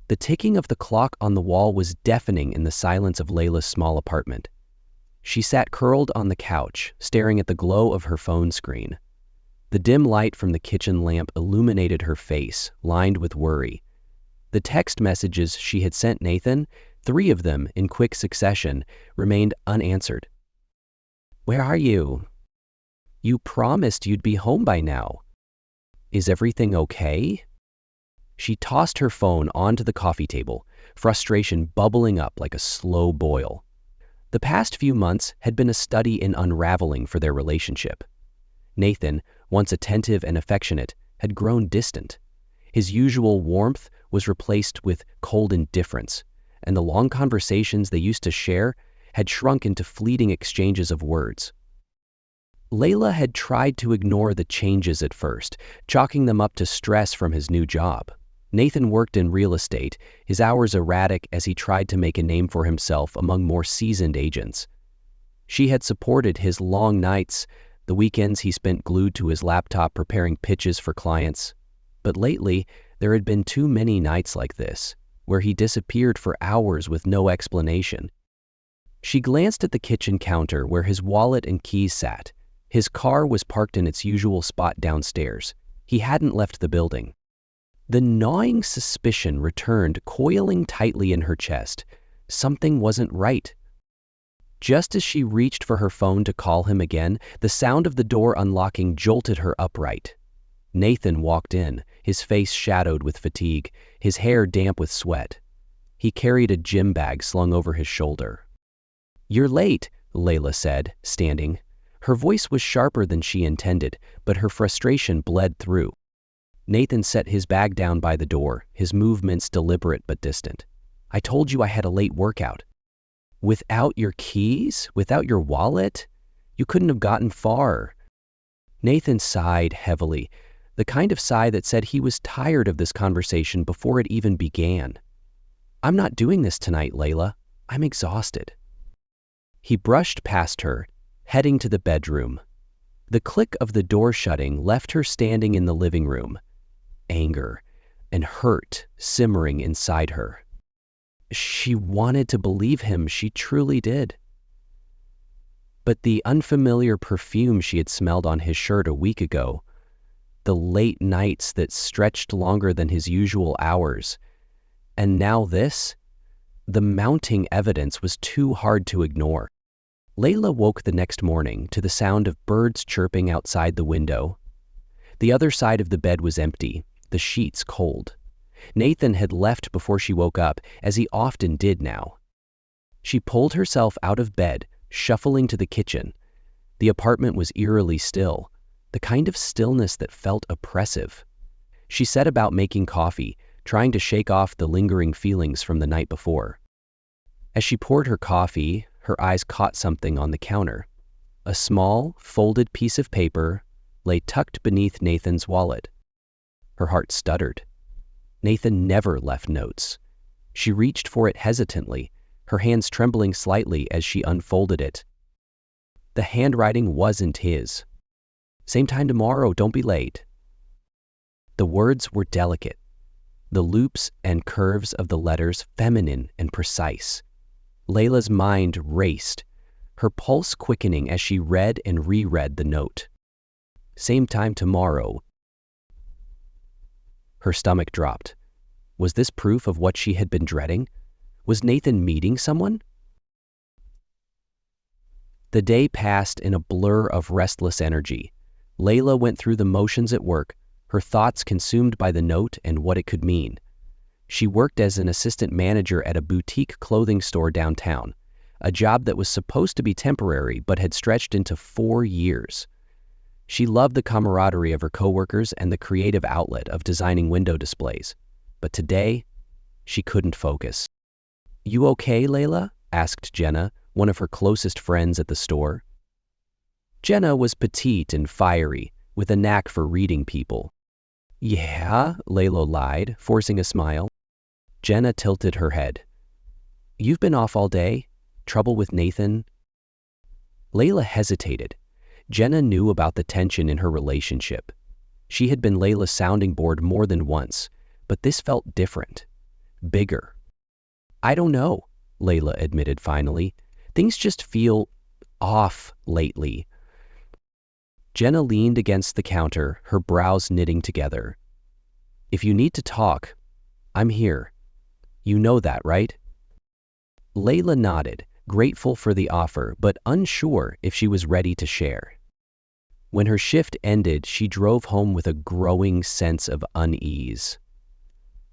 The ticking of the clock on the wall was deafening in the silence of Layla's small apartment. She sat curled on the couch, staring at the glow of her phone screen. The dim light from the kitchen lamp illuminated her face, lined with worry. The text messages she had sent Nathan, 3 of them in quick succession, remained unanswered. "Where are you? You promised you'd be home by now. Is everything okay?" She tossed her phone onto the coffee table, frustration bubbling up like a slow boil. The past few months had been a study in unraveling for their relationship. Nathan, once attentive and affectionate, had grown distant. His usual warmth was replaced with cold indifference, and the long conversations they used to share had shrunk into fleeting exchanges of words. Layla had tried to ignore the changes at first, chalking them up to stress from his new job. Nathan worked in real estate, his hours erratic as he tried to make a name for himself among more seasoned agents. She had supported his long nights, the weekends he spent glued to his laptop preparing pitches for clients. But lately, there had been too many nights like this, where he disappeared for hours with no explanation. She glanced at the kitchen counter where his wallet and keys sat. His car was parked in its usual spot downstairs. He hadn't left the building. The gnawing suspicion returned, coiling tightly in her chest. Something wasn't right. Just as she reached for her phone to call him again, the sound of the door unlocking jolted her upright. Nathan walked in, his face shadowed with fatigue, his hair damp with sweat. He carried a gym bag slung over his shoulder. "You're late," Layla said, standing. Her voice was sharper than she intended, but her frustration bled through. Nathan set his bag down by the door, his movements deliberate but distant. "I told you I had a late workout." "Without your keys? Without your wallet? You couldn't have gotten far." Nathan sighed heavily, the kind of sigh that said he was tired of this conversation before it even began. "I'm not doing this tonight, Layla. I'm exhausted." He brushed past her, heading to the bedroom. The click of the door shutting left her standing in the living room, anger and hurt simmering inside her. She wanted to believe him, she truly did. But the unfamiliar perfume she had smelled on his shirt a week ago, the late nights that stretched longer than his usual hours, and now this, the mounting evidence was too hard to ignore. Layla woke the next morning to the sound of birds chirping outside the window. The other side of the bed was empty, the sheets cold. Nathan had left before she woke up, as he often did now. She pulled herself out of bed, shuffling to the kitchen. The apartment was eerily still, the kind of stillness that felt oppressive. She set about making coffee, trying to shake off the lingering feelings from the night before. As she poured her coffee, her eyes caught something on the counter. A small, folded piece of paper lay tucked beneath Nathan's wallet. Her heart stuttered. Nathan never left notes. She reached for it hesitantly, her hands trembling slightly as she unfolded it. The handwriting wasn't his. "Same time tomorrow, don't be late." The words were delicate, the loops and curves of the letters feminine and precise. Layla's mind raced, her pulse quickening as she read and reread the note. "Same time tomorrow." Her stomach dropped. Was this proof of what she had been dreading? Was Nathan meeting someone? The day passed in a blur of restless energy. Layla went through the motions at work, her thoughts consumed by the note and what it could mean. She worked as an assistant manager at a boutique clothing store downtown, a job that was supposed to be temporary but had stretched into 4 years. She loved the camaraderie of her coworkers and the creative outlet of designing window displays. But today, she couldn't focus. "You okay, Layla?" asked Jenna, one of her closest friends at the store. Jenna was petite and fiery, with a knack for reading people. "Yeah," Layla lied, forcing a smile. Jenna tilted her head. "You've been off all day? Trouble with Nathan?" Layla hesitated. Jenna knew about the tension in her relationship. She had been Layla's sounding board more than once, but this felt different. bigger. I don't know, Layla admitted finally. Things just feel off lately. Jenna leaned against the counter, her brows knitting together. If you need to talk, I'm here. You know that, right? Layla nodded, grateful for the offer, but unsure if she was ready to share. When her shift ended, she drove home with a growing sense of unease.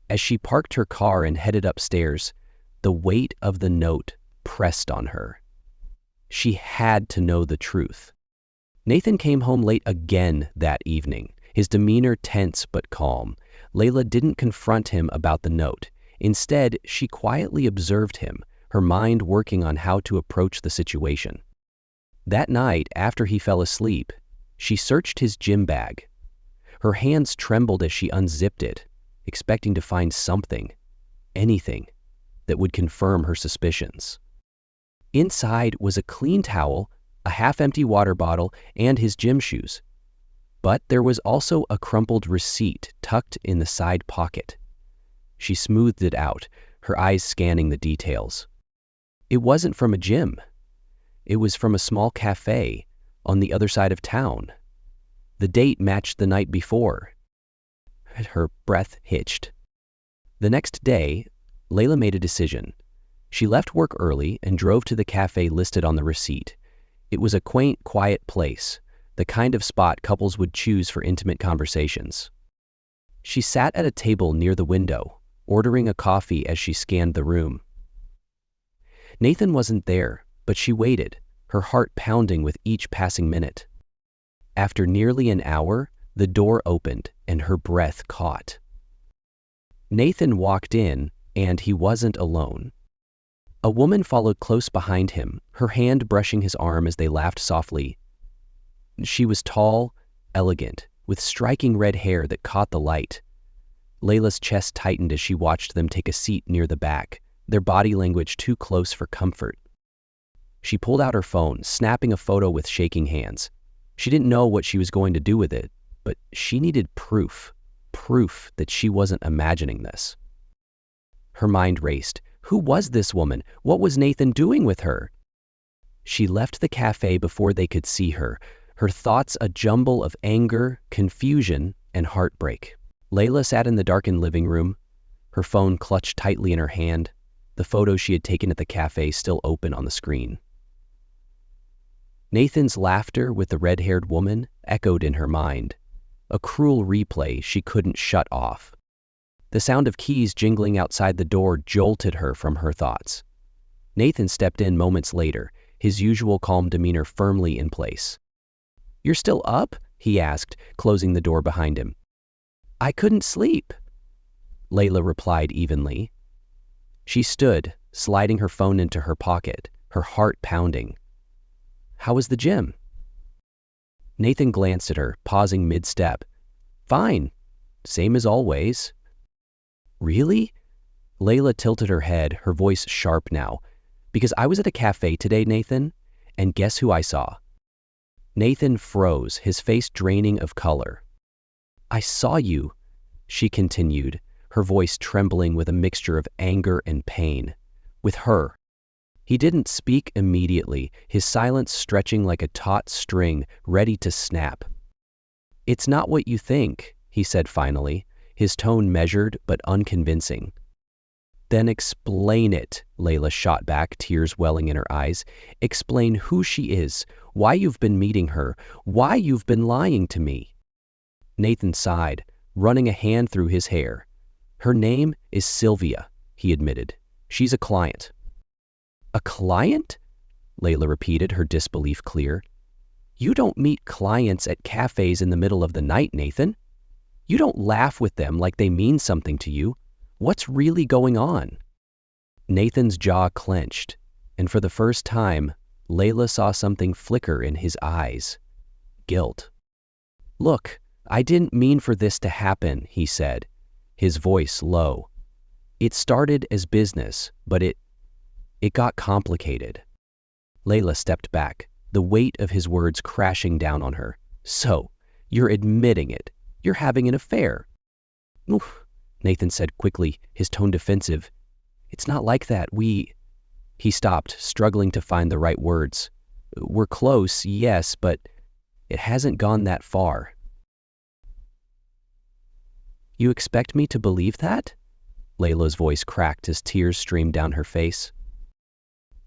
As she parked her car and headed upstairs, the weight of the note pressed on her. She had to know the truth. Nathan came home late again that evening, his demeanor tense but calm. Layla didn't confront him about the note. Instead, she quietly observed him, her mind working on how to approach the situation. That night, after he fell asleep, she searched his gym bag. Her hands trembled as she unzipped it, expecting to find something, anything, that would confirm her suspicions. Inside was a clean towel, a half-empty water bottle, and his gym shoes. But there was also a crumpled receipt tucked in the side pocket. She smoothed it out, her eyes scanning the details. It wasn't from a gym. It was from a small cafe on the other side of town. The date matched the night before. Her breath hitched. The next day, Layla made a decision. She left work early and drove to the cafe listed on the receipt. It was a quaint, quiet place, the kind of spot couples would choose for intimate conversations. She sat at a table near the window, ordering a coffee as she scanned the room. Nathan wasn't there, but she waited, her heart pounding with each passing minute. After nearly an hour, the door opened and her breath caught. Nathan walked in, and he wasn't alone. A woman followed close behind him, her hand brushing his arm as they laughed softly. She was tall, elegant, with striking red hair that caught the light. Layla's chest tightened as she watched them take a seat near the back, their body language too close for comfort. She pulled out her phone, snapping a photo with shaking hands. She didn't know what she was going to do with it, but she needed proof that she wasn't imagining this. Her mind raced. Who was this woman? What was Nathan doing with her? She left the cafe before they could see her, her thoughts a jumble of anger, confusion, and heartbreak. Layla sat in the darkened living room, her phone clutched tightly in her hand, the photo she had taken at the cafe still open on the screen. Nathan's laughter with the red-haired woman echoed in her mind, a cruel replay she couldn't shut off. The sound of keys jingling outside the door jolted her from her thoughts. Nathan stepped in moments later, his usual calm demeanor firmly in place. "You're still up?" he asked, closing the door behind him. "I couldn't sleep," Layla replied evenly. She stood, sliding her phone into her pocket, her heart pounding. "How was the gym?" Nathan glanced at her, pausing mid-step. "Fine. Same as always." "Really?" Layla tilted her head, her voice sharp now. "Because I was at a cafe today, Nathan, and guess who I saw?" Nathan froze, his face draining of color. "I saw you," she continued, her voice trembling with a mixture of anger and pain. "With her." He didn't speak immediately, his silence stretching like a taut string ready to snap. "It's not what you think," he said finally, his tone measured but unconvincing. "Then explain it," Layla shot back, tears welling in her eyes. "Explain who she is, why you've been meeting her, why you've been lying to me." Nathan sighed, running a hand through his hair. "Her name is Sylvia," he admitted. "She's a client." "A client?" Layla repeated, her disbelief clear. "You don't meet clients at cafes in the middle of the night, Nathan. You don't laugh with them like they mean something to you. What's really going on?" Nathan's jaw clenched, and for the first time, Layla saw something flicker in his eyes. Guilt. "Look, I didn't mean for this to happen," he said, his voice low. "It started as business, but it got complicated." Layla stepped back, the weight of his words crashing down on her. "So, you're admitting it. You're having an affair." "Oof." Nathan said quickly, his tone defensive. "It's not like that. He stopped, struggling to find the right words. "We're close, yes, but it hasn't gone that far." "You expect me to believe that?" Layla's voice cracked as tears streamed down her face.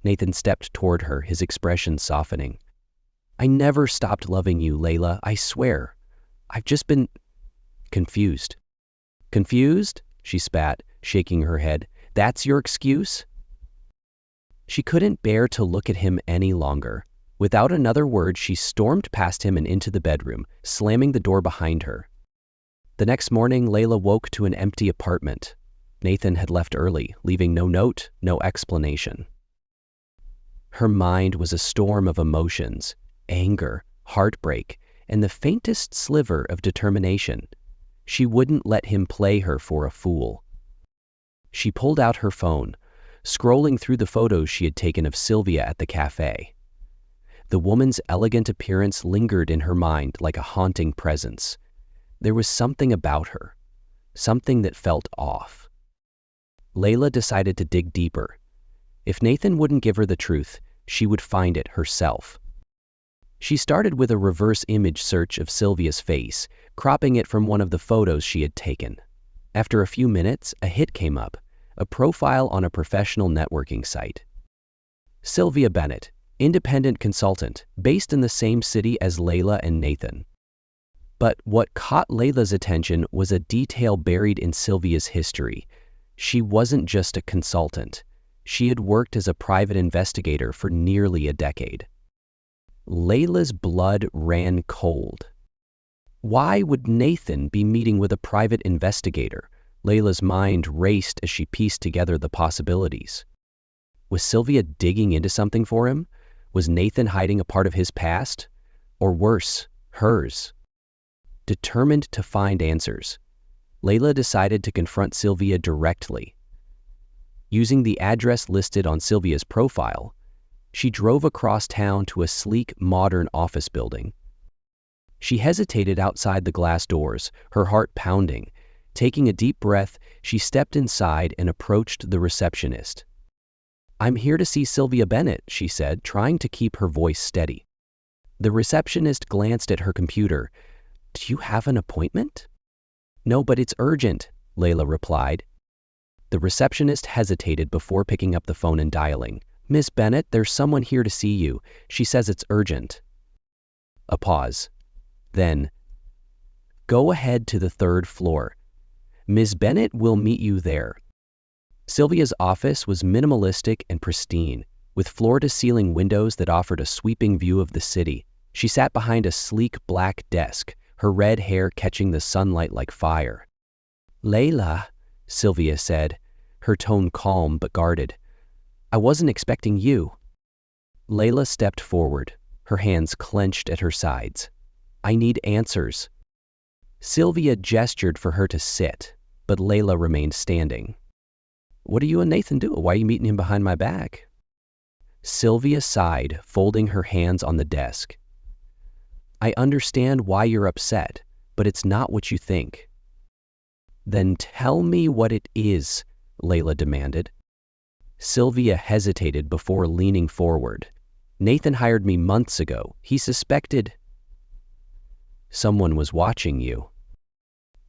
Nathan stepped toward her, his expression softening. "I never stopped loving you, Layla, I swear. I've just been confused." "Confused?" she spat, shaking her head. "That's your excuse?" She couldn't bear to look at him any longer. Without another word, she stormed past him and into the bedroom, slamming the door behind her. The next morning, Layla woke to an empty apartment. Nathan had left early, leaving no note, no explanation. Her mind was a storm of emotions, anger, heartbreak, and the faintest sliver of determination. She wouldn't let him play her for a fool. She pulled out her phone, scrolling through the photos she had taken of Sylvia at the cafe. The woman's elegant appearance lingered in her mind like a haunting presence. There was something about her, something that felt off. Layla decided to dig deeper. If Nathan wouldn't give her the truth, she would find it herself. She started with a reverse image search of Sylvia's face, cropping it from one of the photos she had taken. After a few minutes, a hit came up, a profile on a professional networking site. Sylvia Bennett, independent consultant, based in the same city as Layla and Nathan. But what caught Layla's attention was a detail buried in Sylvia's history. She wasn't just a consultant. She had worked as a private investigator for nearly a decade. Layla's blood ran cold. Why would Nathan be meeting with a private investigator? Layla's mind raced as she pieced together the possibilities. Was Sylvia digging into something for him? Was Nathan hiding a part of his past? Or worse, hers? Determined to find answers, Layla decided to confront Sylvia directly. Using the address listed on Sylvia's profile, she drove across town to a sleek, modern office building. She hesitated outside the glass doors, her heart pounding. Taking a deep breath, she stepped inside and approached the receptionist. "I'm here to see Sylvia Bennett," she said, trying to keep her voice steady. The receptionist glanced at her computer. "Do you have an appointment?" "No, but it's urgent," Layla replied. The receptionist hesitated before picking up the phone and dialing. "Miss Bennett, there's someone here to see you. She says it's urgent." A pause. Then, "Go ahead to the 3rd floor. Ms. Bennett will meet you there." Sylvia's office was minimalistic and pristine, with floor-to-ceiling windows that offered a sweeping view of the city. She sat behind a sleek black desk, her red hair catching the sunlight like fire. "Layla," Sylvia said, her tone calm but guarded. "I wasn't expecting you." Layla stepped forward, her hands clenched at her sides. "I need answers." Sylvia gestured for her to sit, but Layla remained standing. "What are you and Nathan doing? Why are you meeting him behind my back?" Sylvia sighed, folding her hands on the desk. "I understand why you're upset, but it's not what you think." "Then tell me what it is," Layla demanded. Sylvia hesitated before leaning forward. "Nathan hired me months ago. He suspected someone was watching you."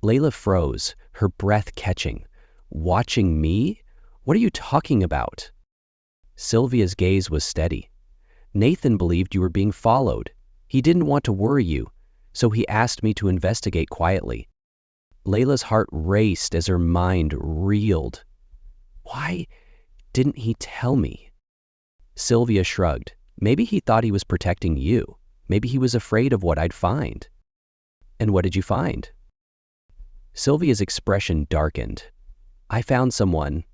Layla froze, her breath catching. "Watching me? What are you talking about?" Sylvia's gaze was steady. "Nathan believed you were being followed. He didn't want to worry you, so he asked me to investigate quietly." Layla's heart raced as her mind reeled. "Why didn't he tell me?" Sylvia shrugged. "Maybe he thought he was protecting you. Maybe he was afraid of what I'd find." "And what did you find?" Sylvia's expression darkened. "I found someone."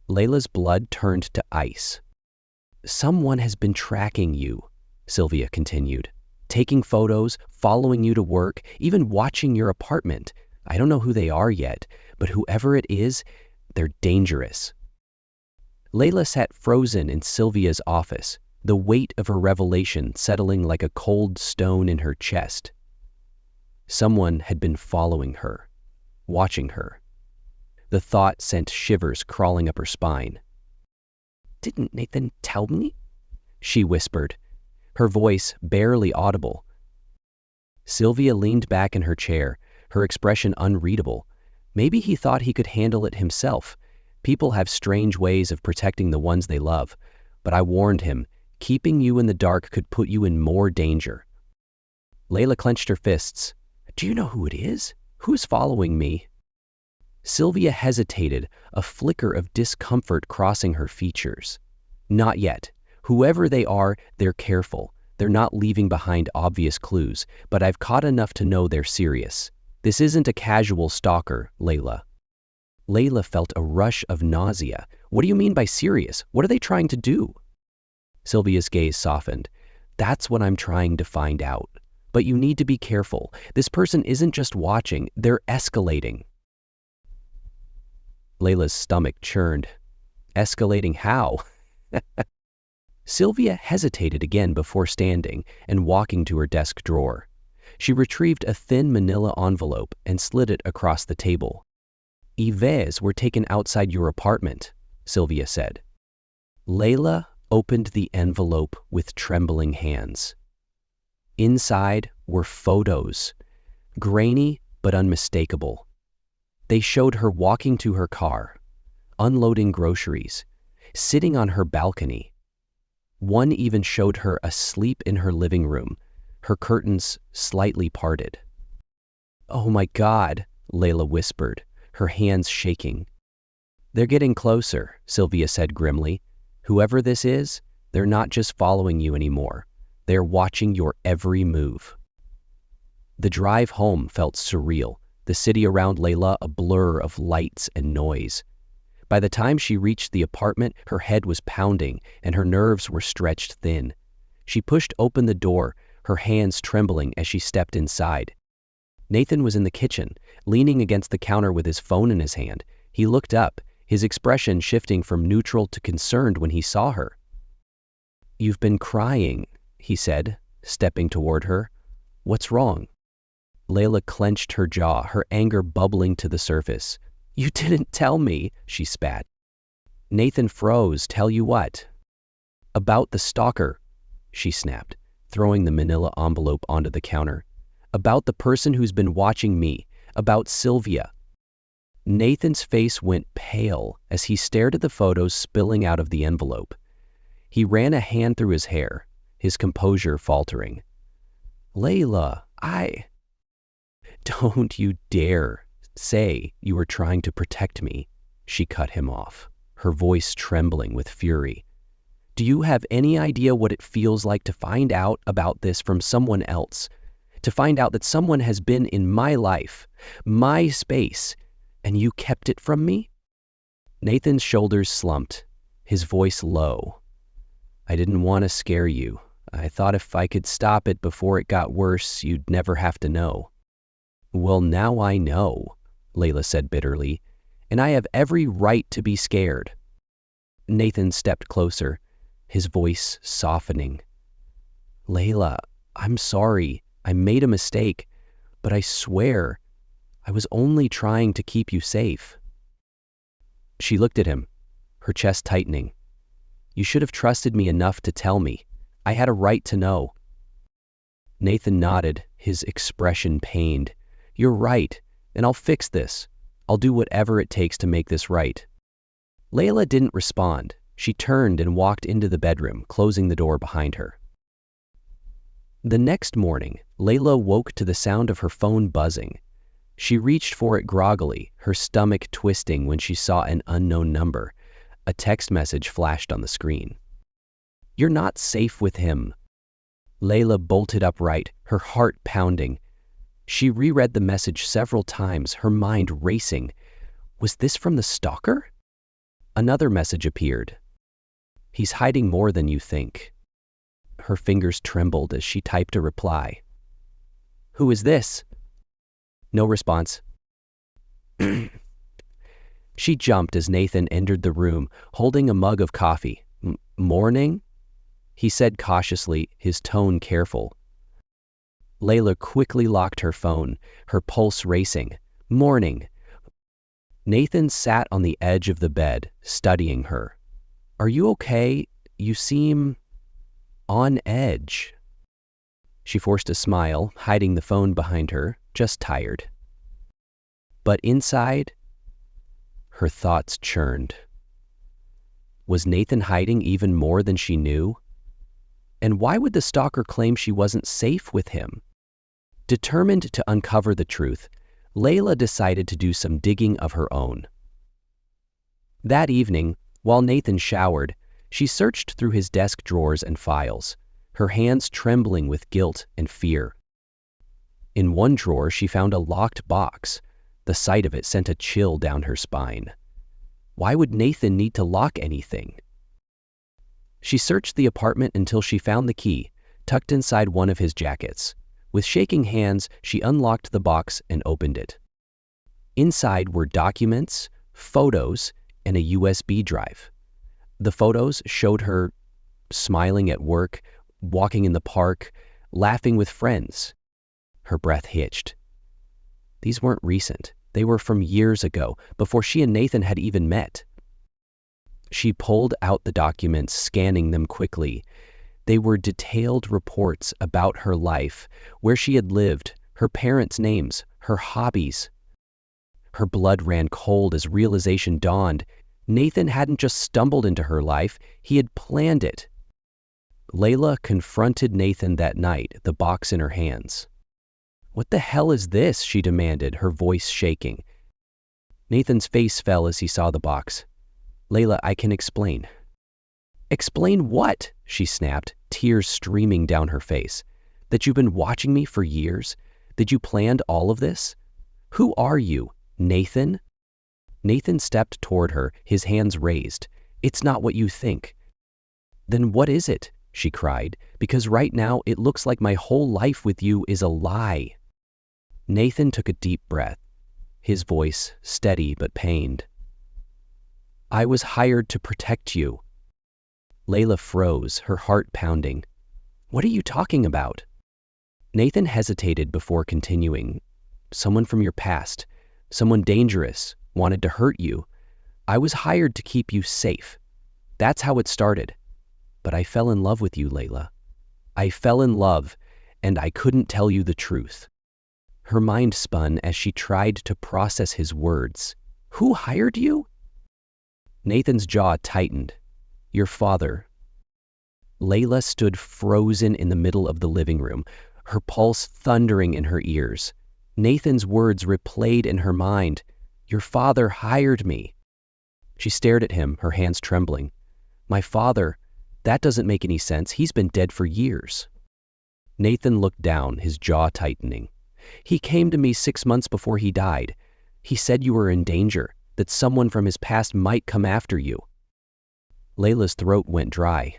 Layla's blood turned to ice. "Someone has been tracking you," Sylvia continued. "Taking photos, following you to work, even watching your apartment. I don't know who they are yet, but whoever it is, they're dangerous." Layla sat frozen in Sylvia's office, the weight of her revelation settling like a cold stone in her chest. Someone had been following her, watching her, The thought sent shivers crawling up her spine. "Didn't Nathan tell me?" she whispered, her voice barely audible. Sylvia leaned back in her chair, her expression unreadable. Maybe he thought he could handle it himself. People have strange ways of protecting the ones they love. But I warned him, keeping you in the dark could put you in more danger. Layla clenched her fists. "Do you know who it is? Who's following me?" Sylvia hesitated, a flicker of discomfort crossing her features. Not yet. Whoever they are, they're careful. They're not leaving behind obvious clues, but I've caught enough to know they're serious. This isn't a casual stalker, Layla. Layla felt a rush of nausea. What do you mean by serious? What are they trying to do? Sylvia's gaze softened. That's what I'm trying to find out. But you need to be careful. This person isn't just watching, they're escalating. Layla's stomach churned. Escalating how? Sylvia hesitated again before standing and walking to her desk drawer. She retrieved a thin manila envelope and slid it across the table. "Yves were taken outside your apartment," Sylvia said. Layla opened the envelope with trembling hands. Inside were photos, grainy but unmistakable. They showed her walking to her car, unloading groceries, sitting on her balcony. One even showed her asleep in her living room, her curtains slightly parted. "Oh my God," Layla whispered, her hands shaking. "They're getting closer," Sylvia said grimly. "Whoever this is, they're not just following you anymore. They're watching your every move." The drive home felt surreal, the city around Layla a blur of lights and noise. By the time she reached the apartment, her head was pounding and her nerves were stretched thin. She pushed open the door, her hands trembling as she stepped inside. Nathan was in the kitchen, leaning against the counter with his phone in his hand. He looked up, his expression shifting from neutral to concerned when he saw her. "You've been crying," he said, stepping toward her. "What's wrong?" Layla clenched her jaw, her anger bubbling to the surface. "You didn't tell me," she spat. Nathan froze. "Tell you what?" "About the stalker," she snapped, throwing the manila envelope onto the counter. "About the person who's been watching me. About Sylvia." Nathan's face went pale as he stared at the photos spilling out of the envelope. He ran a hand through his hair, his composure faltering. "Layla, Don't you dare say you were trying to protect me," she cut him off, her voice trembling with fury. "Do you have any idea what it feels like to find out about this from someone else? To find out that someone has been in my life, my space, and you kept it from me?" Nathan's shoulders slumped, his voice low. "I didn't want to scare you. I thought if I could stop it before it got worse, you'd never have to know." "Well, now I know," Layla said bitterly, "and I have every right to be scared." Nathan stepped closer, his voice softening. "Layla, I'm sorry. I made a mistake, but I swear I was only trying to keep you safe." She looked at him, her chest tightening. "You should have trusted me enough to tell me. I had a right to know." Nathan nodded, his expression pained. "You're right, and I'll fix this. I'll do whatever it takes to make this right." Layla didn't respond. She turned and walked into the bedroom, closing the door behind her. The next morning, Layla woke to the sound of her phone buzzing. She reached for it groggily, her stomach twisting when she saw an unknown number. A text message flashed on the screen. "You're not safe with him." Layla bolted upright, her heart pounding. She reread the message several times, her mind racing. Was this from the stalker? Another message appeared. "He's hiding more than you think." Her fingers trembled as she typed a reply. "Who is this?" No response. She jumped as Nathan entered the room, holding a mug of coffee. "Morning?" he said cautiously, his tone careful. Layla quickly locked her phone, her pulse racing. "Morning. Nathan sat on the edge of the bed, studying her. "Are you okay? You seem on edge." She forced a smile, hiding the phone behind her, just tired. But inside, her thoughts churned. Was Nathan hiding even more than she knew? And why would the stalker claim she wasn't safe with him? Determined to uncover the truth, Layla decided to do some digging of her own. That evening, while Nathan showered, she searched through his desk drawers and files, her hands trembling with guilt and fear. In one drawer, she found a locked box. The sight of it sent a chill down her spine. Why would Nathan need to lock anything? She searched the apartment until she found the key, tucked inside one of his jackets. With shaking hands, she unlocked the box and opened it. Inside were documents, photos, and a USB drive. The photos showed her smiling at work, walking in the park, laughing with friends. Her breath hitched. These weren't recent. They were from years ago, before she and Nathan had even met. She pulled out the documents, scanning them quickly. They were detailed reports about her life, where she had lived, her parents' names, her hobbies. Her blood ran cold as realization dawned. Nathan hadn't just stumbled into her life, he had planned it. Layla confronted Nathan that night, the box in her hands. "What the hell is this?" she demanded, her voice shaking. Nathan's face fell as he saw the box. "Layla, I can explain." "Explain what?" she snapped, tears streaming down her face. "That you've been watching me for years? That you planned all of this? Who are you, Nathan?" Nathan stepped toward her, his hands raised. "It's not what you think." "Then what is it?" she cried, "because right now it looks like my whole life with you is a lie." Nathan took a deep breath, his voice steady but pained. "I was hired to protect you." Layla froze, her heart pounding. "What are you talking about?" Nathan hesitated before continuing. "Someone from your past, someone dangerous, wanted to hurt you. I was hired to keep you safe. That's how it started. But I fell in love with you, Layla. I fell in love, and I couldn't tell you the truth." Her mind spun as she tried to process his words. "Who hired you?" Nathan's jaw tightened. "Your father." Layla stood frozen in the middle of the living room, her pulse thundering in her ears. Nathan's words replayed in her mind. "Your father hired me." She stared at him, her hands trembling. "My father? That doesn't make any sense. He's been dead for years." Nathan looked down, his jaw tightening. "He came to me 6 months before he died. He said you were in danger, that someone from his past might come after you." Layla's throat went dry.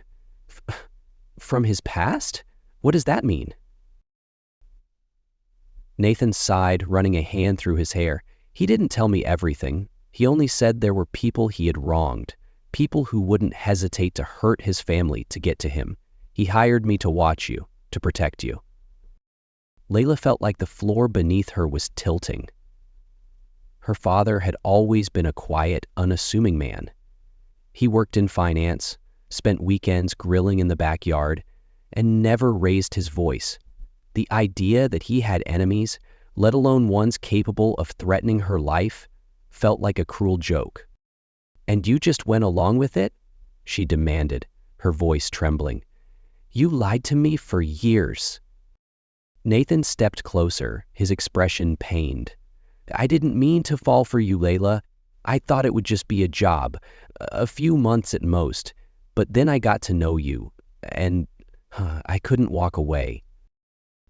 From his past? What does that mean?" Nathan sighed, running a hand through his hair. "He didn't tell me everything. He only said there were people he had wronged, people who wouldn't hesitate to hurt his family to get to him. He hired me to watch you, to protect you." Layla felt like the floor beneath her was tilting. Her father had always been a quiet, unassuming man. He worked in finance, spent weekends grilling in the backyard, and never raised his voice. The idea that he had enemies, let alone ones capable of threatening her life, felt like a cruel joke. "And you just went along with it?" she demanded, her voice trembling. "You lied to me for years." Nathan stepped closer, his expression pained. "I didn't mean to fall for you, Layla. I thought it would just be a job, a few months at most. But then I got to know you, and I couldn't walk away."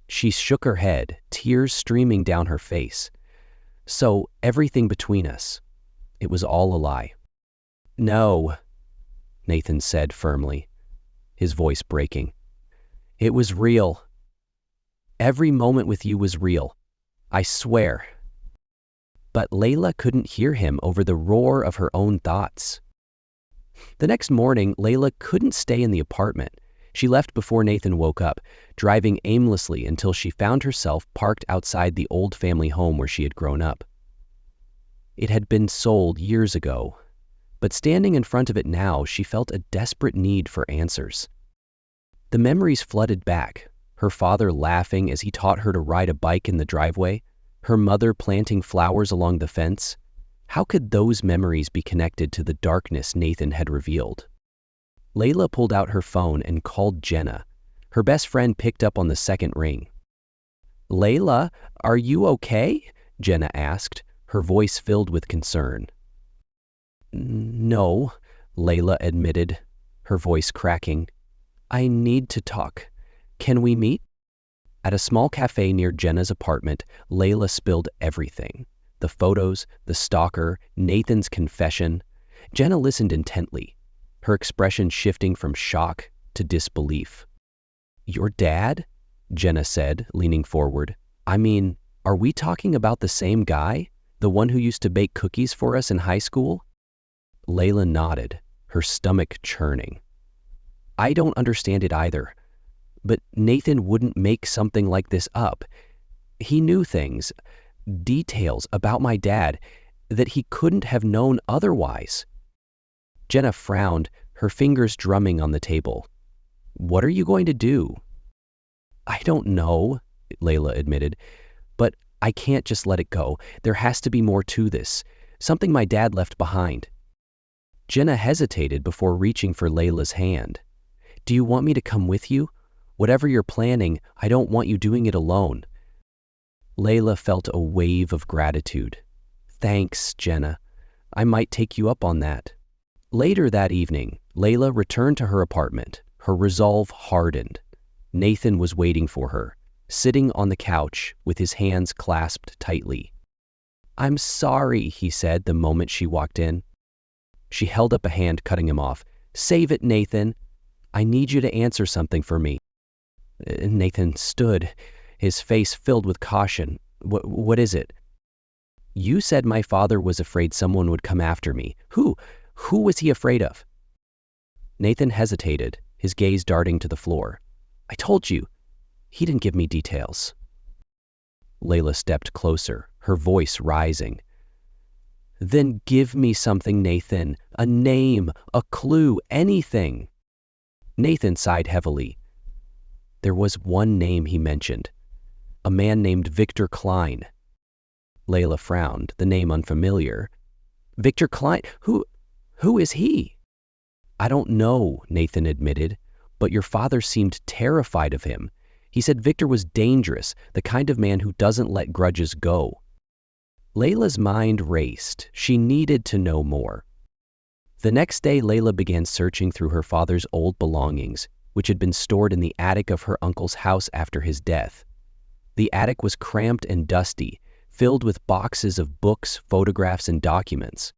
She shook her head, tears streaming down her face. "So everything between us, it was all a lie." "No," Nathan said firmly, his voice breaking. "It was real. Every moment with you was real. I swear." But Layla couldn't hear him over the roar of her own thoughts. The next morning, Layla couldn't stay in the apartment. She left before Nathan woke up, driving aimlessly until she found herself parked outside the old family home where she had grown up. It had been sold years ago, but standing in front of it now, she felt a desperate need for answers. The memories flooded back, her father laughing as he taught her to ride a bike in the driveway, her mother planting flowers along the fence. How could those memories be connected to the darkness Nathan had revealed? Layla pulled out her phone and called Jenna. Her best friend picked up on the second ring. "Layla, are you okay?" Jenna asked, her voice filled with concern. "No," Layla admitted, her voice cracking. "I need to talk. Can we meet?" At a small cafe near Jenna's apartment, Layla spilled everything. The photos, the stalker, Nathan's confession. Jenna listened intently, her expression shifting from shock to disbelief. "Your dad?" Jenna said, leaning forward. "I mean, are we talking about the same guy? The one who used to bake cookies for us in high school?" Layla nodded, her stomach churning. "I don't understand it either. But Nathan wouldn't make something like this up. He knew things, details about my dad, that he couldn't have known otherwise." Jenna frowned, her fingers drumming on the table. "What are you going to do?" "I don't know," Layla admitted, "but I can't just let it go. There has to be more to this, something my dad left behind." Jenna hesitated before reaching for Layla's hand. "Do you want me to come with you? Whatever you're planning, I don't want you doing it alone." Layla felt a wave of gratitude. "Thanks, Jenna. I might take you up on that." Later that evening, Layla returned to her apartment, her resolve hardened. Nathan was waiting for her, sitting on the couch with his hands clasped tightly. "I'm sorry," he said the moment she walked in. She held up a hand, cutting him off. "Save it, Nathan. I need you to answer something for me." Nathan stood, his face filled with caution. What is it?" "You said my father was afraid someone would come after me. Who was he afraid of?" Nathan hesitated, his gaze darting to the floor. "I told you. He didn't give me details." Layla stepped closer, her voice rising. "Then give me something, Nathan. A name, a clue, anything." Nathan sighed heavily. There was one name he mentioned, a man named Victor Klein. Layla frowned, the name unfamiliar. "Victor Klein? Who is he?" "I don't know," Nathan admitted, "but your father seemed terrified of him. He said Victor was dangerous, the kind of man who doesn't let grudges go." Layla's mind raced. She needed to know more. The next day, Layla began searching through her father's old belongings, which had been stored in the attic of her uncle's house after his death. The attic was cramped and dusty, filled with boxes of books, photographs, and documents.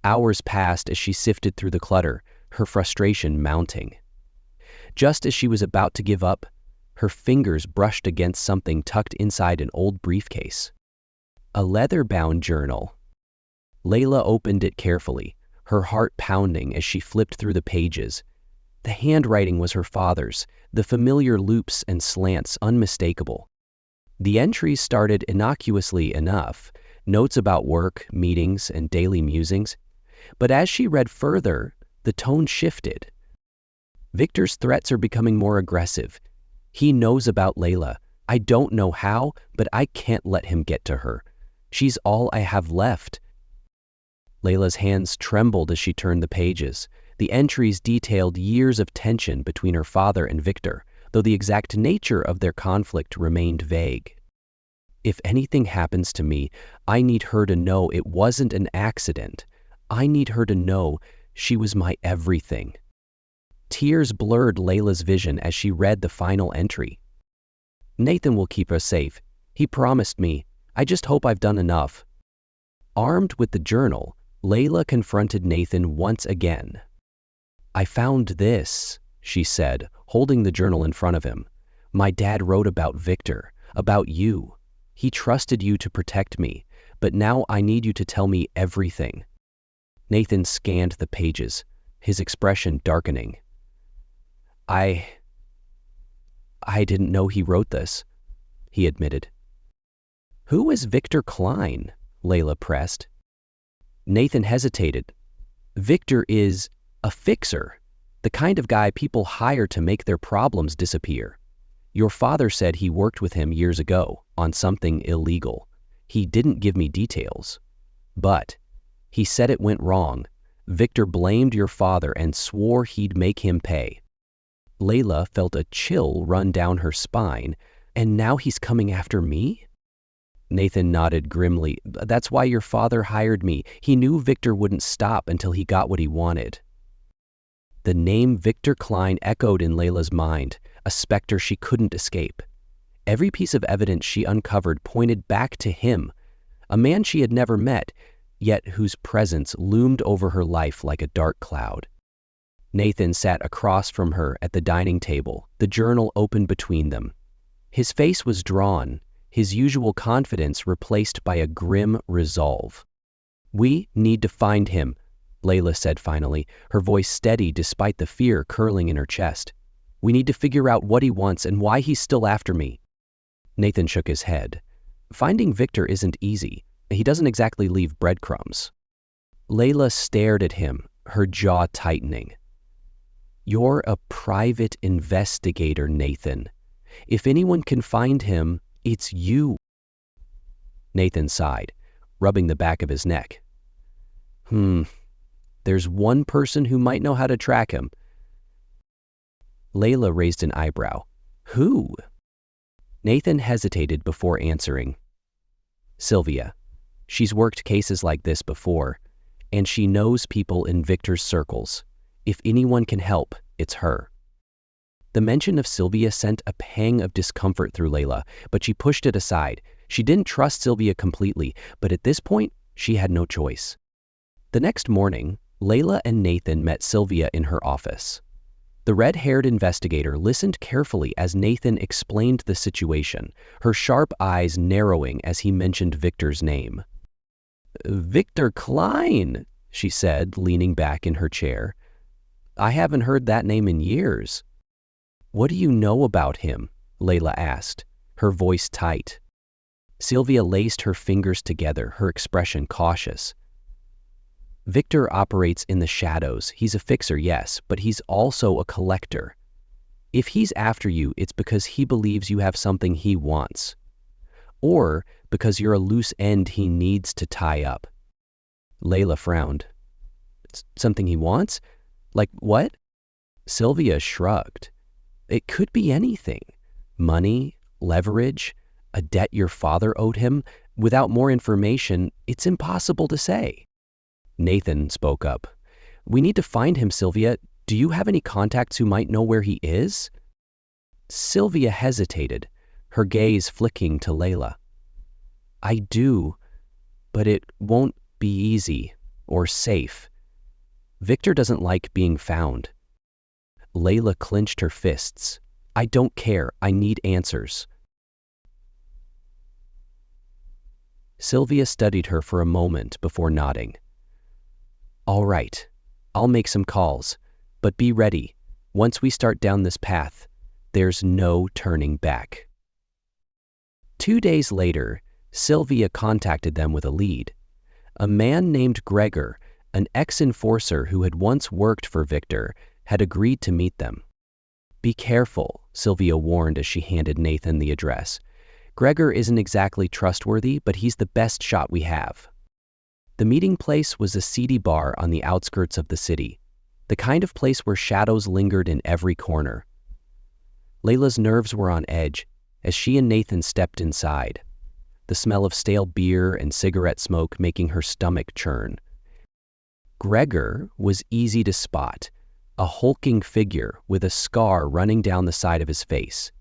Hours passed as she sifted through the clutter, her frustration mounting. Just as she was about to give up, her fingers brushed against something tucked inside an old briefcase. A leather-bound journal. Layla opened it carefully, her heart pounding as she flipped through the pages. The handwriting was her father's, the familiar loops and slants unmistakable. The entries started innocuously enough, notes about work, meetings, and daily musings. But as she read further, the tone shifted. "Victor's threats are becoming more aggressive. He knows about Layla. I don't know how, but I can't let him get to her. She's all I have left." Layla's hands trembled as she turned the pages. The entries detailed years of tension between her father and Victor, though the exact nature of their conflict remained vague. "If anything happens to me, I need her to know it wasn't an accident. I need her to know she was my everything." Tears blurred Layla's vision as she read the final entry. "Nathan will keep us safe. He promised me. I just hope I've done enough." Armed with the journal, Layla confronted Nathan once again. "I found this," she said, holding the journal in front of him. "My dad wrote about Victor, about you. He trusted you to protect me, but now I need you to tell me everything." Nathan scanned the pages, his expression darkening. I didn't know he wrote this," he admitted. "Who is Victor Klein?" Layla pressed. Nathan hesitated. Victor is a fixer, the kind of guy people hire to make their problems disappear. Your father said he worked with him years ago on something illegal. He didn't give me details. But he said it went wrong. Victor blamed your father and swore he'd make him pay. Layla felt a chill run down her spine. And now he's coming after me? Nathan nodded grimly. That's why your father hired me. He knew Victor wouldn't stop until he got what he wanted. The name Victor Klein echoed in Layla's mind, a specter she couldn't escape. Every piece of evidence she uncovered pointed back to him, a man she had never met, yet whose presence loomed over her life like a dark cloud. Nathan sat across from her at the dining table, the journal open between them. His face was drawn, his usual confidence replaced by a grim resolve. We need to find him, Layla said finally, her voice steady despite the fear curling in her chest. We need to figure out what he wants and why he's still after me. Nathan shook his head. Finding Victor isn't easy. He doesn't exactly leave breadcrumbs. Layla stared at him, her jaw tightening. You're a private investigator, Nathan. If anyone can find him, it's you. Nathan sighed, rubbing the back of his neck. There's one person who might know how to track him. Layla raised an eyebrow. Who? Nathan hesitated before answering. Sylvia. She's worked cases like this before, and she knows people in Victor's circles. If anyone can help, it's her. The mention of Sylvia sent a pang of discomfort through Layla, but she pushed it aside. She didn't trust Sylvia completely, but at this point, she had no choice. The next morning, Layla and Nathan met Sylvia in her office. The red-haired investigator listened carefully as Nathan explained the situation, her sharp eyes narrowing as he mentioned Victor's name. Victor Klein, she said, leaning back in her chair. I haven't heard that name in years. What do you know about him? Layla asked, her voice tight. Sylvia laced her fingers together, her expression cautious. Victor operates in the shadows. He's a fixer, yes, but he's also a collector. If he's after you, it's because he believes you have something he wants. Or because you're a loose end he needs to tie up. Layla frowned. Something he wants? Like what? Sylvia shrugged. It could be anything. Money, leverage, a debt your father owed him. Without more information, it's impossible to say. Nathan spoke up. We need to find him, Sylvia. Do you have any contacts who might know where he is? Sylvia hesitated, her gaze flicking to Layla. I do, but it won't be easy or safe. Victor doesn't like being found. Layla clenched her fists. I don't care. I need answers. Sylvia studied her for a moment before nodding. All right, I'll make some calls, but be ready. Once we start down this path, there's no turning back. 2 days later, Sylvia contacted them with a lead. A man named Gregor, an ex-enforcer who had once worked for Victor, had agreed to meet them. Be careful, Sylvia warned as she handed Nathan the address. Gregor isn't exactly trustworthy, but he's the best shot we have. The meeting place was a seedy bar on the outskirts of the city, the kind of place where shadows lingered in every corner. Layla's nerves were on edge as she and Nathan stepped inside, the smell of stale beer and cigarette smoke making her stomach churn. Gregor was easy to spot, a hulking figure with a scar running down the side of his face.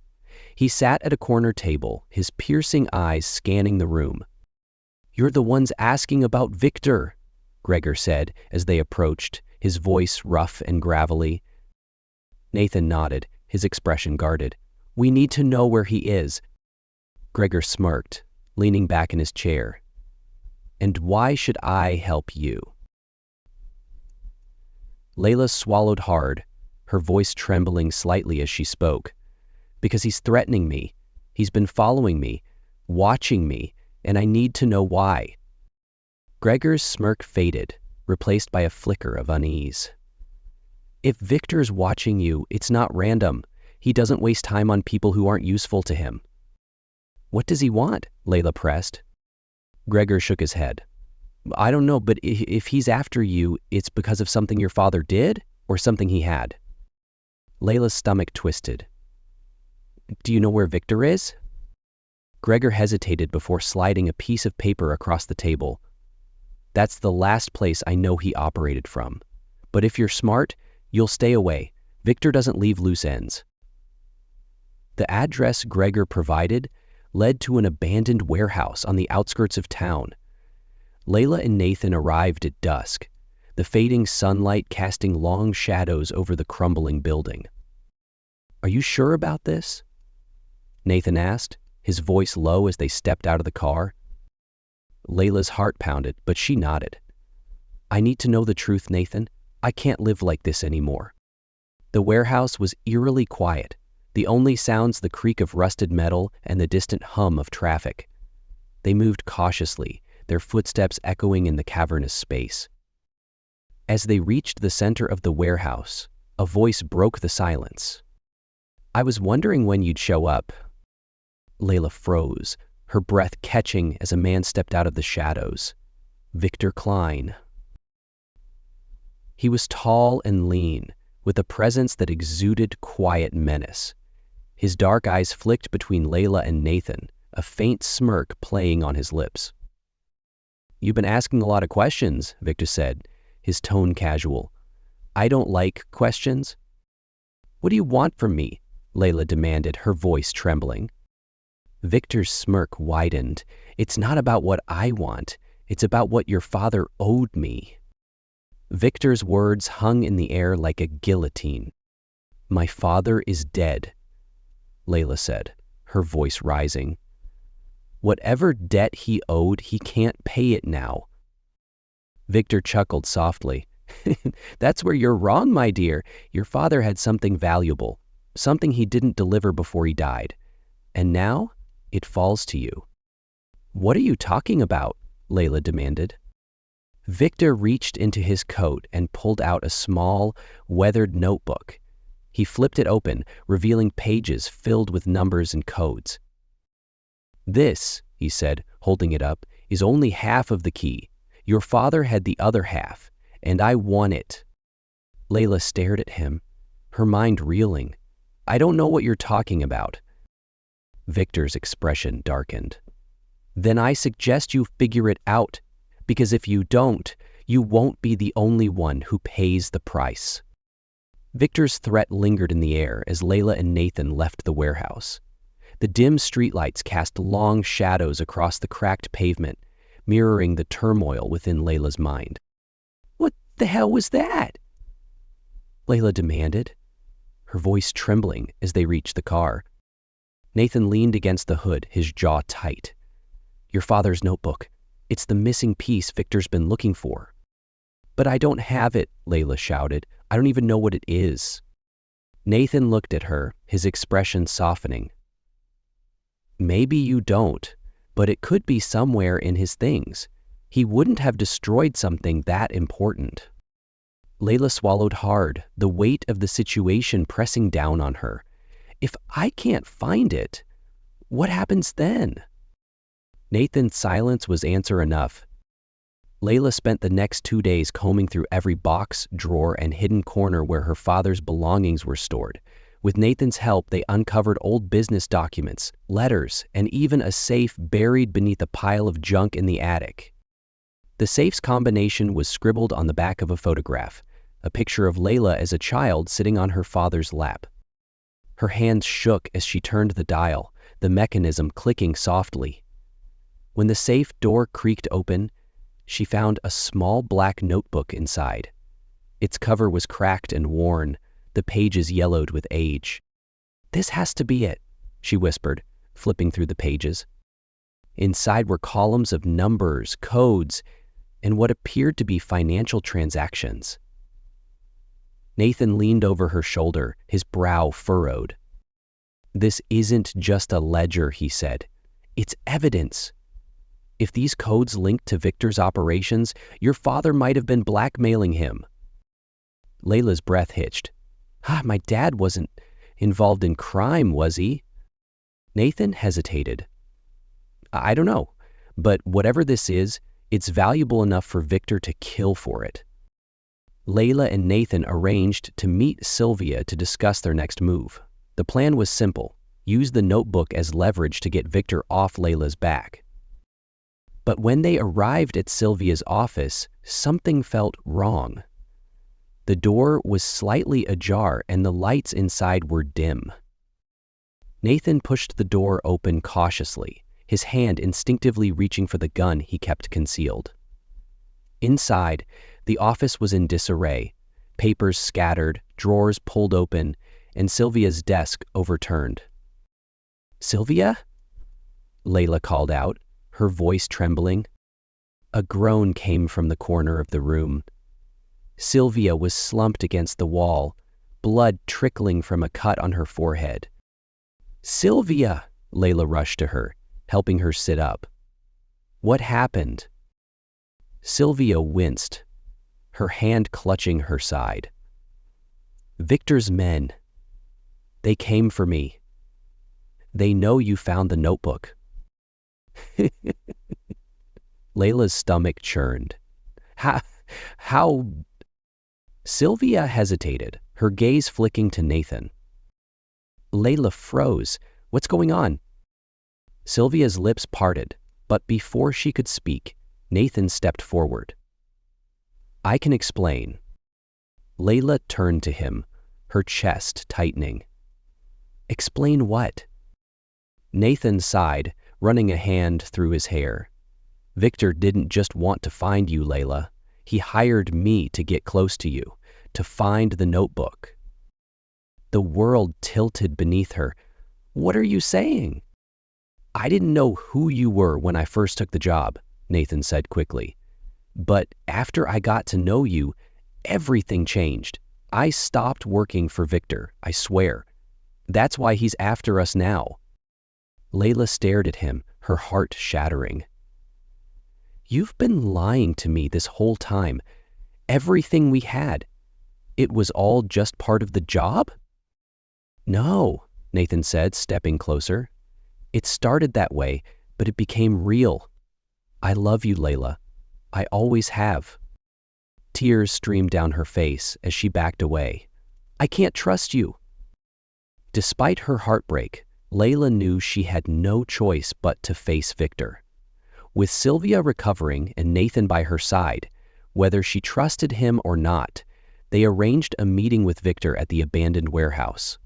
He sat at a corner table, his piercing eyes scanning the room. You're the ones asking about Victor, Gregor said as they approached, his voice rough and gravelly. Nathan nodded, his expression guarded. We need to know where he is. Gregor smirked, leaning back in his chair. And why should I help you? Layla swallowed hard, her voice trembling slightly as she spoke. Because he's threatening me. He's been following me, watching me, and I need to know why. Gregor's smirk faded, replaced by a flicker of unease. If Victor's watching you, it's not random. He doesn't waste time on people who aren't useful to him. What does he want? Layla pressed. Gregor shook his head. I don't know, but if he's after you, it's because of something your father did or something he had. Layla's stomach twisted. Do you know where Victor is? Gregor hesitated before sliding a piece of paper across the table. That's the last place I know he operated from. But if you're smart, you'll stay away. Victor doesn't leave loose ends. The address Gregor provided led to an abandoned warehouse on the outskirts of town. Layla and Nathan arrived at dusk, the fading sunlight casting long shadows over the crumbling building. Are you sure about this? Nathan asked, his voice low as they stepped out of the car. Layla's heart pounded, but she nodded. I need to know the truth, Nathan. I can't live like this anymore. The warehouse was eerily quiet, the only sounds the creak of rusted metal and the distant hum of traffic. They moved cautiously, their footsteps echoing in the cavernous space. As they reached the center of the warehouse, a voice broke the silence. I was wondering when you'd show up. Layla froze, her breath catching as a man stepped out of the shadows. Victor Klein. He was tall and lean, with a presence that exuded quiet menace. His dark eyes flicked between Layla and Nathan, a faint smirk playing on his lips. You've been asking a lot of questions, Victor said, his tone casual. I don't like questions. What do you want from me? Layla demanded, her voice trembling. Victor's smirk widened. It's not about what I want. It's about what your father owed me. Victor's words hung in the air like a guillotine. My father is dead, Layla said, her voice rising. Whatever debt he owed, he can't pay it now. Victor chuckled softly. That's where you're wrong, my dear. Your father had something valuable, something he didn't deliver before he died. And now, it falls to you. What are you talking about? Layla demanded. Victor reached into his coat and pulled out a small, weathered notebook. He flipped it open, revealing pages filled with numbers and codes. This, he said, holding it up, is only half of the key. Your father had the other half, and I won it. Layla stared at him, her mind reeling. I don't know what you're talking about. Victor's expression darkened. Then I suggest you figure it out, because if you don't, you won't be the only one who pays the price. Victor's threat lingered in the air as Layla and Nathan left the warehouse. The dim streetlights cast long shadows across the cracked pavement, mirroring the turmoil within Layla's mind. What the hell was that? Layla demanded, her voice trembling as they reached the car. Nathan leaned against the hood, his jaw tight. Your father's notebook. It's the missing piece Victor's been looking for. But I don't have it, Layla shouted. I don't even know what it is. Nathan looked at her, his expression softening. Maybe you don't, but it could be somewhere in his things. He wouldn't have destroyed something that important. Layla swallowed hard, the weight of the situation pressing down on her. If I can't find it, what happens then? Nathan's silence was answer enough. Layla spent the next 2 days combing through every box, drawer, and hidden corner where her father's belongings were stored. With Nathan's help, they uncovered old business documents, letters, and even a safe buried beneath a pile of junk in the attic. The safe's combination was scribbled on the back of a photograph, a picture of Layla as a child sitting on her father's lap. Her hands shook as she turned the dial, the mechanism clicking softly. When the safe door creaked open, she found a small black notebook inside. Its cover was cracked and worn, the pages yellowed with age. This has to be it, she whispered, flipping through the pages. Inside were columns of numbers, codes, and what appeared to be financial transactions. Nathan leaned over her shoulder, his brow furrowed. This isn't just a ledger, he said. It's evidence. If these codes linked to Victor's operations, your father might have been blackmailing him. Layla's breath hitched. My dad wasn't involved in crime, was he? Nathan hesitated. I don't know, but whatever this is, it's valuable enough for Victor to kill for it. Layla and Nathan arranged to meet Sylvia to discuss their next move. The plan was simple: use the notebook as leverage to get Victor off Layla's back. But when they arrived at Sylvia's office, something felt wrong. The door was slightly ajar and the lights inside were dim. Nathan pushed the door open cautiously, his hand instinctively reaching for the gun he kept concealed. Inside, the office was in disarray, papers scattered, drawers pulled open, and Sylvia's desk overturned. "Sylvia?" Layla called out, her voice trembling. A groan came from the corner of the room. Sylvia was slumped against the wall, blood trickling from a cut on her forehead. "Sylvia!" Layla rushed to her, helping her sit up. "What happened?" Sylvia winced, her hand clutching her side. "Victor's men. They came for me. They know you found the notebook." Layla's stomach churned. How? Sylvia hesitated, her gaze flicking to Nathan. Layla froze. "What's going on?" Sylvia's lips parted, but before she could speak, Nathan stepped forward. "I can explain." Layla turned to him, her chest tightening. "Explain what?" Nathan sighed, running a hand through his hair. "Victor didn't just want to find you, Layla. He hired me to get close to you, to find the notebook." The world tilted beneath her. "What are you saying?" "I didn't know who you were when I first took the job," Nathan said quickly. "But after I got to know you, everything changed. I stopped working for Victor, I swear. That's why he's after us now." Layla stared at him, her heart shattering. "You've been lying to me this whole time. Everything we had. It was all just part of the job?" "No," Nathan said, stepping closer. "It started that way, but it became real. I love you, Layla. I always have." Tears streamed down her face as she backed away. "I can't trust you." Despite her heartbreak, Layla knew she had no choice but to face Victor. With Sylvia recovering and Nathan by her side, whether she trusted him or not, they arranged a meeting with Victor at the abandoned warehouse.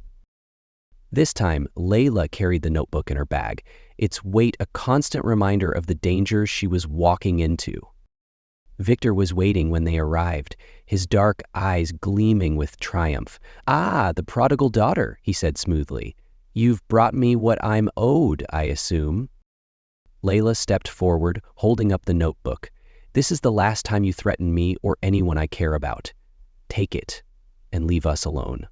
This time, Layla carried the notebook in her bag, its weight a constant reminder of the dangers she was walking into. Victor was waiting when they arrived, his dark eyes gleaming with triumph. "Ah, the prodigal daughter," he said smoothly. "You've brought me what I'm owed, I assume." Layla stepped forward, holding up the notebook. "This is the last time you threaten me or anyone I care about. Take it and leave us alone."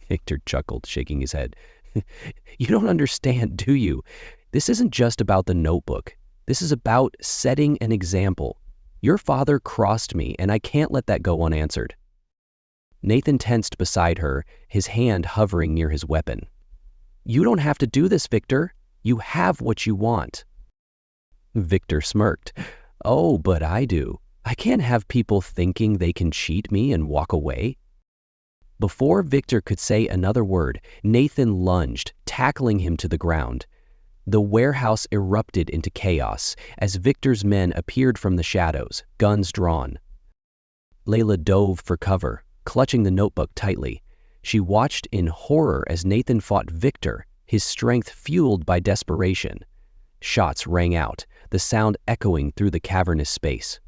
Victor chuckled, shaking his head. "You don't understand, do you? This isn't just about the notebook. This is about setting an example. Your father crossed me, and I can't let that go unanswered." Nathan tensed beside her, his hand hovering near his weapon. "You don't have to do this, Victor. You have what you want." Victor smirked. "Oh, but I do. I can't have people thinking they can cheat me and walk away." Before Victor could say another word, Nathan lunged, tackling him to the ground. The warehouse erupted into chaos as Victor's men appeared from the shadows, guns drawn. Layla dove for cover, clutching the notebook tightly. She watched in horror as Nathan fought Victor, his strength fueled by desperation. Shots rang out, the sound echoing through the cavernous space.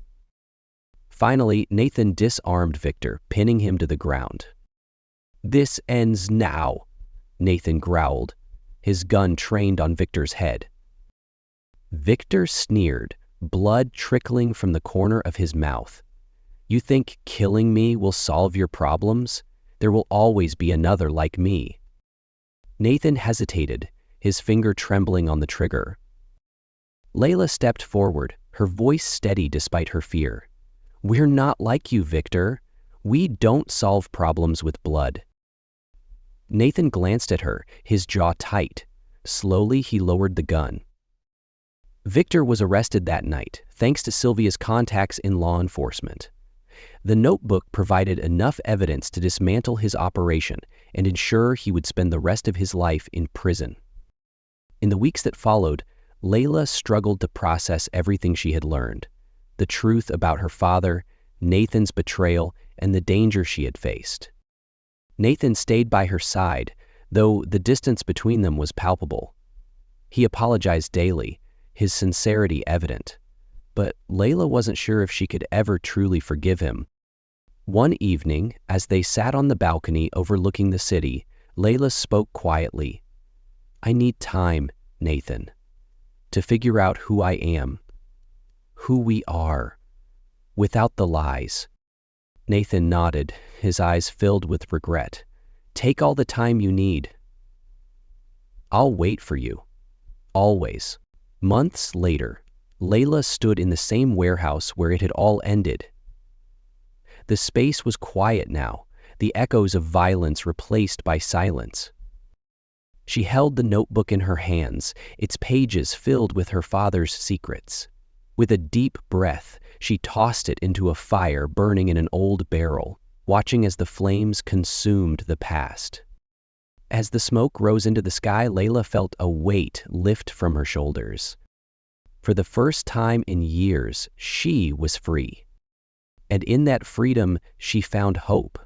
Finally, Nathan disarmed Victor, pinning him to the ground. "This ends now," Nathan growled, his gun trained on Victor's head. Victor sneered, blood trickling from the corner of his mouth. "You think killing me will solve your problems? There will always be another like me." Nathan hesitated, his finger trembling on the trigger. Layla stepped forward, her voice steady despite her fear. "We're not like you, Victor. We don't solve problems with blood." Nathan glanced at her, his jaw tight. Slowly, he lowered the gun. Victor was arrested that night, thanks to Sylvia's contacts in law enforcement. The notebook provided enough evidence to dismantle his operation and ensure he would spend the rest of his life in prison. In the weeks that followed, Layla struggled to process everything she had learned: the truth about her father, Nathan's betrayal, and the danger she had faced. Nathan stayed by her side, though the distance between them was palpable. He apologized daily, his sincerity evident. But Layla wasn't sure if she could ever truly forgive him. One evening, as they sat on the balcony overlooking the city, Layla spoke quietly. "I need time, Nathan, to figure out who I am, who we are, without the lies." Nathan nodded, his eyes filled with regret. "Take all the time you need. I'll wait for you. Always." Months later, Layla stood in the same warehouse where it had all ended. The space was quiet now, the echoes of violence replaced by silence. She held the notebook in her hands, its pages filled with her father's secrets. With a deep breath, she tossed it into a fire burning in an old barrel, watching as the flames consumed the past. As the smoke rose into the sky, Layla felt a weight lift from her shoulders. For the first time in years, she was free. And in that freedom, she found hope.